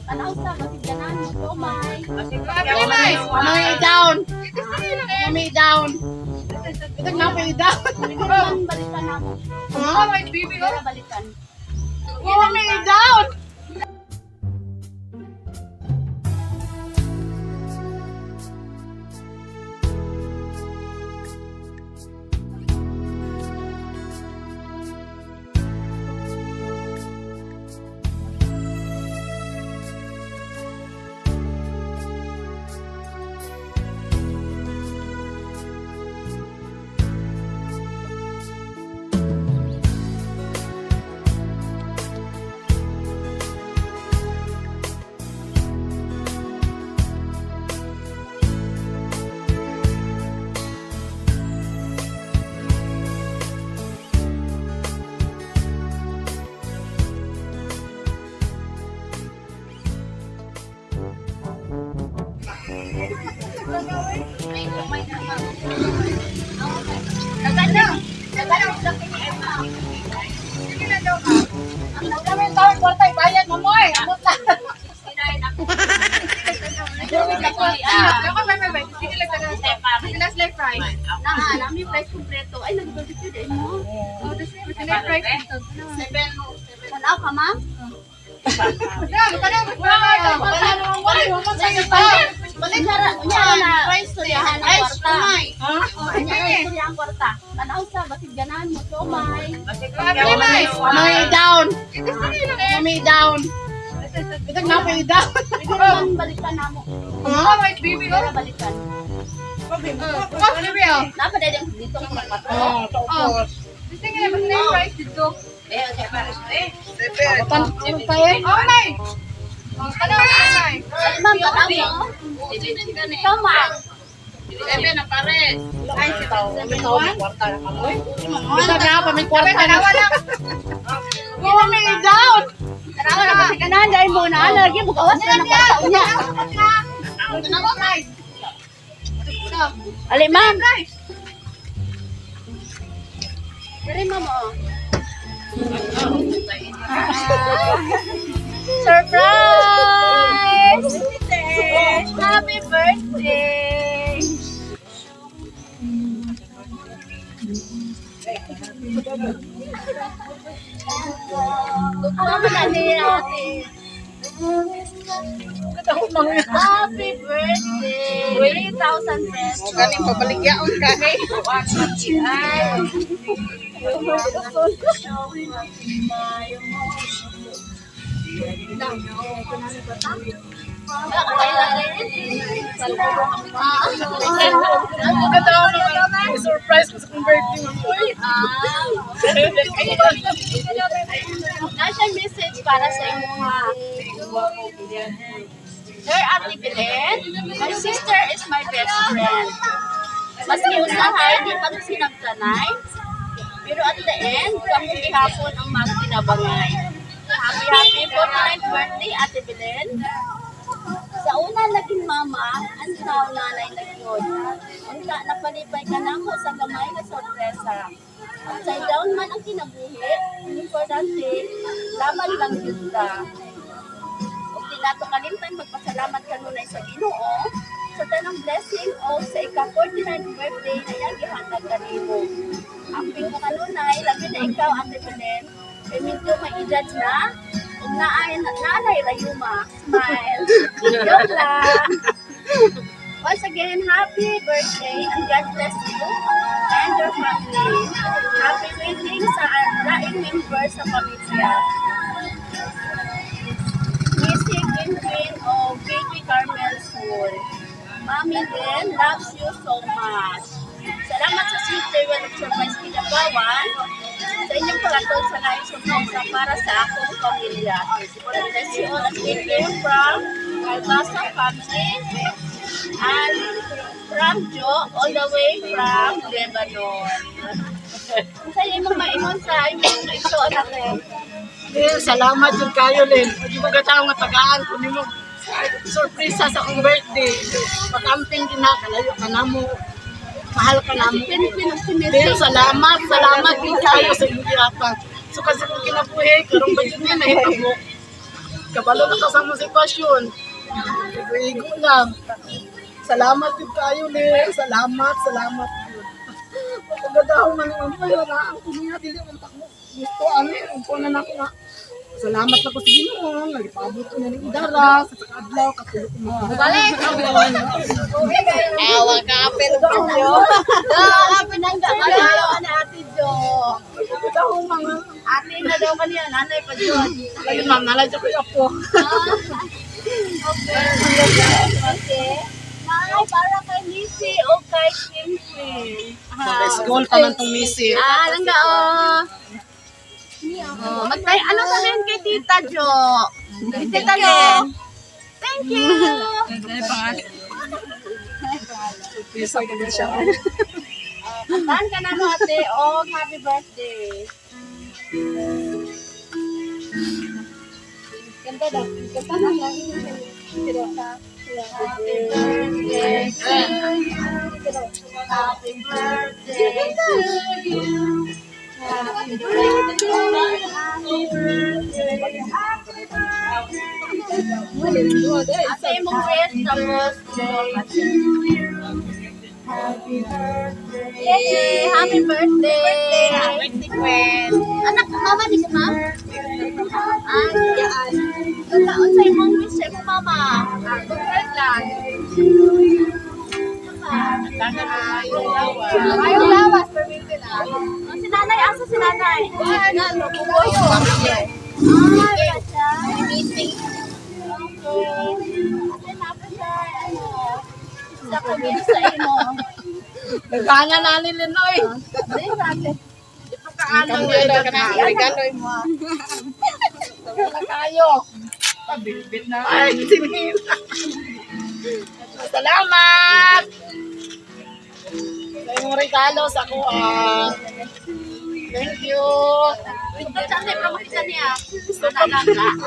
Tanaw sa masigyanan mo to, May. May down. May down. Ito na may down. Balikan na mo. May baby ko. Balikan. May down. Nami price kompleto. Ay, nag-budget yun eh mo. Tanaw ka, ma'am? Price to yan ang kwarta. Ang kwarta. Tanaw sa basigyanan mo to, May. May down. May down. Ito na may down. Balikan na mo. May baby ko. Balikan. Olivia. Napadali dito ng magpato. Tapos. Ma'am, tanaw mo. Ikaw, ma'am. May kwarta na. May down. Tanaw na basigyanan dahil mo na lagi mo gawas na ng kwarta niya. Ali, ma'am. Dari, ma'am, oh. Surprise! Happy birthday! Ano ba ate? Happy birthday! 3,000 pesos. Galing pabaligyaon ka. Surprise ko sa kong birthday mo. Nasa message para sa inyo ha. Dear Ate Belen, my sister is my best friend. Maski usahay, di pa ito sinagtanay. Pero at the end, kami gihapon ang magtinabangay. Happy 49th birthday, Ate Belen. Sa una naging mama, ang now nanay na yun. Unta napalipay ka na mo sa gamay na sorpresa. Upside down man ang kinabuhi, importante, laban lang yun ka. O tinato kalimtay, magpasalamat ka nunay sa Ginoo sa tanang blessing o sa ika-49th birthday na yan gihatag kanimo. Amping mo kanunay, labi na ikaw, Ate Belen, medyo may edad na, kung nanay rayuma, smile. Joke lang. Once again, happy birthday and God bless you and your family. Happy wedding sa laing member sa pamilya. Missy Queen of Baby Carmel School. Mommy Len loves you so much. Salamat sa Sister Well of Surprise Kinabawan sa inyong pagkatod sa laing sumpong para sa akong pamilya. God bless you all and take care from Calbasa family and from Joe all the way from Lebanon. Sa imong maingon sa imong ito anak ko. Salamat yung kayo, Len. Hindi ko gatawang tagaan kung hindi mo surpresa sa akong birthday. Pag-amping kinakalayo ka na mo. Mahal ka namin. Pero salamat din kayo sa inyo yata. So kasi kung kinabuhi, karong ba yun yan, nahitabo. Kabalo na ka sa mong sitwasyon. Igo lang. Salamat yun kayo, Len. Salamat. Pagkagadaw man ang payaraan ko niya, dili man takmo. Gusto amin, kung na ako nga. Salamat na ko sa Ginoo, nagpabot ko na ng idara, sa adlaw, katulog ko mo. Balik! Awa ka, pero Jo. Kapin ang kakalawa na Ate Jo. Pagkagadaw mga. Ate na daw kaniya, nanay pa Diyos. Ayun ma'am, nalagyan ko yung apo. Okay. Nanay, para kay Lizzy o kay Kimchi. School pa man tong misi. Langga magtay, ano sabihin kay Tita Jo? Tita Jo. Thank you. Pisa ko na siya. Kantaan ka na mo ate, happy birthday. Ganda daw. Ganda na lang. Happy birthday. Happy birthday to you. Happy birthday. Ate mong wish tapos happy birthday. Yay! Happy birthday! Birthday friend. Anak, mama di ka ma'am? Yan. Gagkaon sa imong wish sa imong mama. Good lang. Ayong lawas. Permite na. Si nanay, asa si nanay? Kuboyo. Ay, siya. Meeting. Okay. Ate, napos siya. Sa pagin sa imo. Nagkanya na ni Linoy. Dali natin. Ito Ano kaano. regaloy mo. Wala kayo. Pabilbit na. Ay, sinira. Salamat! Sa imong regalo sa kuha. Thank you. Ito saan tayo promotion niya?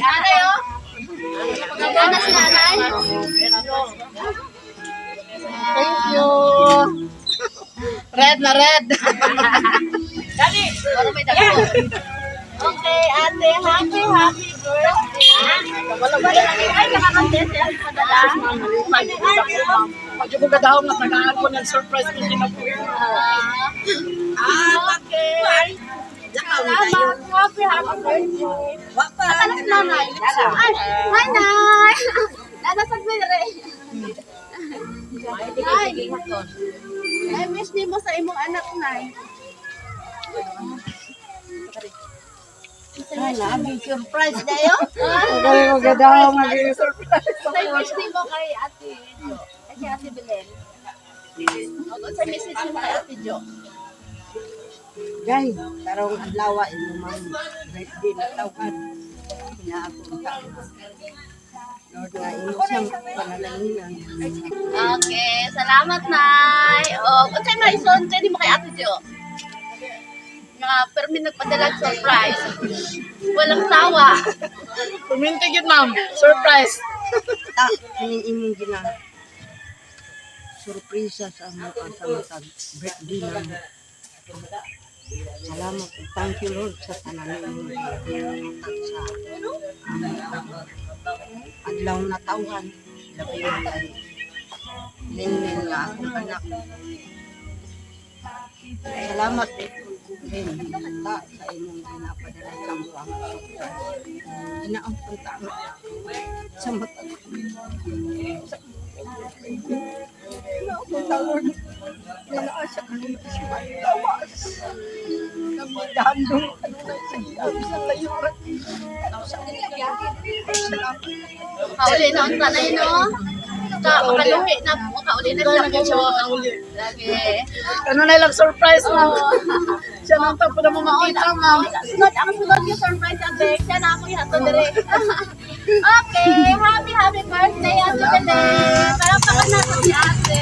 Nanay oh. Nanay si nanay. Thank you. Red na red. Dali. Para may dako. Okay, ate, happy birthday. Wala ay nakakantete ang padala. Pag yung gadaw na tagaan ko ng surprise ko kinabuhin. Okay. Salamat. Happy birthday. Asan si nanay? Ay, hi, nay. Nadasan mo na rin. Ay, miss ni mo sa imong anak, nay. May surprise na yun. Okay, magadaw magiging surprise. Sa miss ni mo kay ate Jo. Ay, kay ate Belen. Sa message mo kay ate Jo. Gay, tarong adlaw imo mang birthday na tawhan. Inaapunta. Lord nga imo siyang panalangin. Okay, salamat, nay. Kung sa'yo may ison, di mo kay ate Jo. Nga, pero may nagpadala surprise. Walang tawa. Pumintig yun, ma'am. Surprise. Ta, kaning imong gina surpresa sa mo sa matag birthday na. Salamat. Thank you Lord sa tanan mo. Sa adlaw na tawhan. Labi mo kay Lin nga akong anak. Salamat din ta sa imong ginapadala sa mo ang surprise. Inaampun ta sa mata. Lord, nalaasa ka naman siya. Tawas. Nagdandong ano na sa layuran. Kauli na ang tanay, no? Makaluhi na po. Kauli na siya po. Lagi. Ano na lang surprise, ma'am. Siya nang tapo na makita, ma'am. Ang sunod yung surprise ate. Siya na ako yato dire. Okay, happy birthday, Ate Belen. Palakpakan natin si ate.